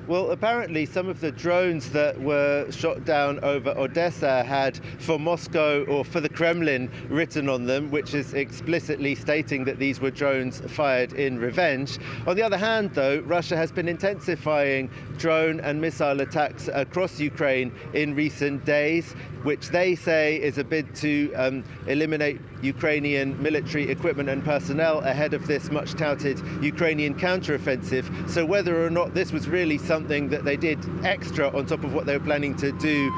Well, apparently some of the drones that were shot down over Odesa had "for Moscow" or "for the Kremlin" written on them, which is explicitly stating that these were drones fired in revenge. On the other hand, though, Russia has been intensifying drone and missile attacks across Ukraine in recent days, which they say is a bid to eliminate Ukrainian military equipment and personnel ahead of this much-touted Ukrainian counteroffensive. So whether or not this was really something that they did extra on top of what they were planning to do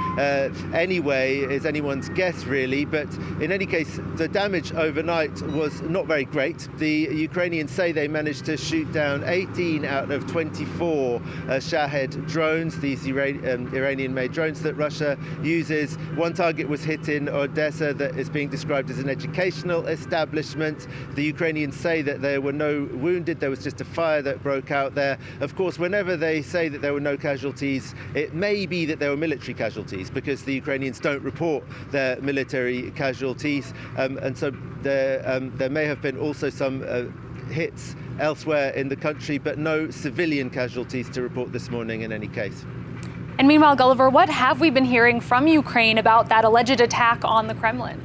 anyway is anyone's guess, really. But in any case, the damage overnight was not very great. The Ukrainians say they managed to shoot down 18 out of 24 Shahed drones, these Iranian-made drones that Russia uses. One target was hit in Odesa that is being described as an educational establishment. The Ukrainians say that there were no wounded, there was just a fire that broke out there. Of course, whenever they say that there were no casualties, it may be that there were military casualties, because the Ukrainians don't report their military casualties. And so there may have been also some hits elsewhere in the country, but no civilian casualties to report this morning in any case. And meanwhile, Gulliver, what have we been hearing from Ukraine about that alleged attack on the Kremlin?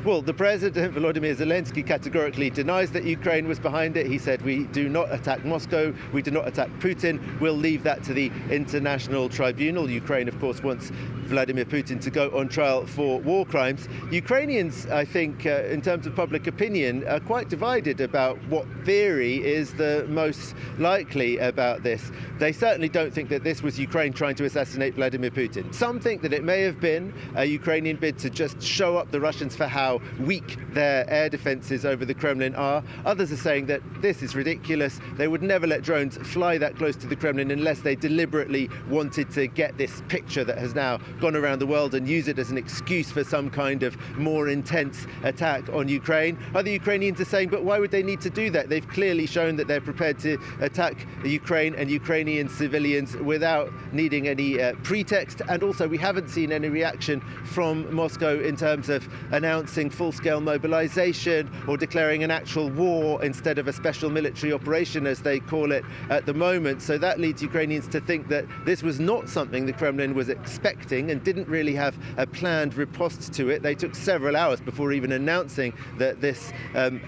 Well, the President, Volodymyr Zelensky, categorically denies that Ukraine was behind it. He said, "We do not attack Moscow, we do not attack Putin. We'll leave that to the International Tribunal." Ukraine, of course, wants Vladimir Putin to go on trial for war crimes. Ukrainians, I think, in terms of public opinion, are quite divided about what theory is the most likely about this. They certainly don't think that this was Ukraine trying to assassinate Vladimir Putin. Some think that it may have been a Ukrainian bid to just show up the Russians for how weak their air defences over the Kremlin are. Others are saying that this is ridiculous. They would never let drones fly that close to the Kremlin unless they deliberately wanted to get this picture that has now gone around the world and use it as an excuse for some kind of more intense attack on Ukraine. Other Ukrainians are saying, but why would they need to do that? They've clearly shown that they're prepared to attack Ukraine and Ukrainian civilians without needing any pretext. And also, we haven't seen any reaction from Moscow in terms of announcing full-scale mobilization or declaring an actual war instead of a special military operation, as they call it at the moment. So that leads Ukrainians to think that this was not something the Kremlin was expecting and didn't really have a planned riposte to it. They took several hours before even announcing that this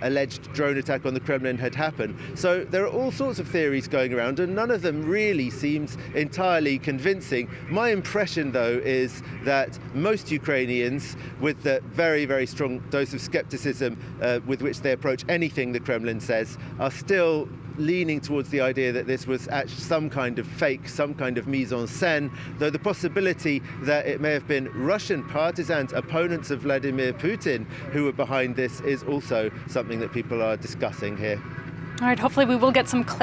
alleged drone attack on the Kremlin had happened. So there are all sorts of theories going around, and none of them really seems entirely convincing. My impression, though, is that most Ukrainians, with the very, very strong dose of skepticism with which they approach anything the Kremlin says, are still leaning towards the idea that this was actually some kind of fake, some kind of mise-en-scène, though the possibility that it may have been Russian partisans, opponents of Vladimir Putin, who were behind this is also something that people are discussing here. All right, hopefully we will get some clarity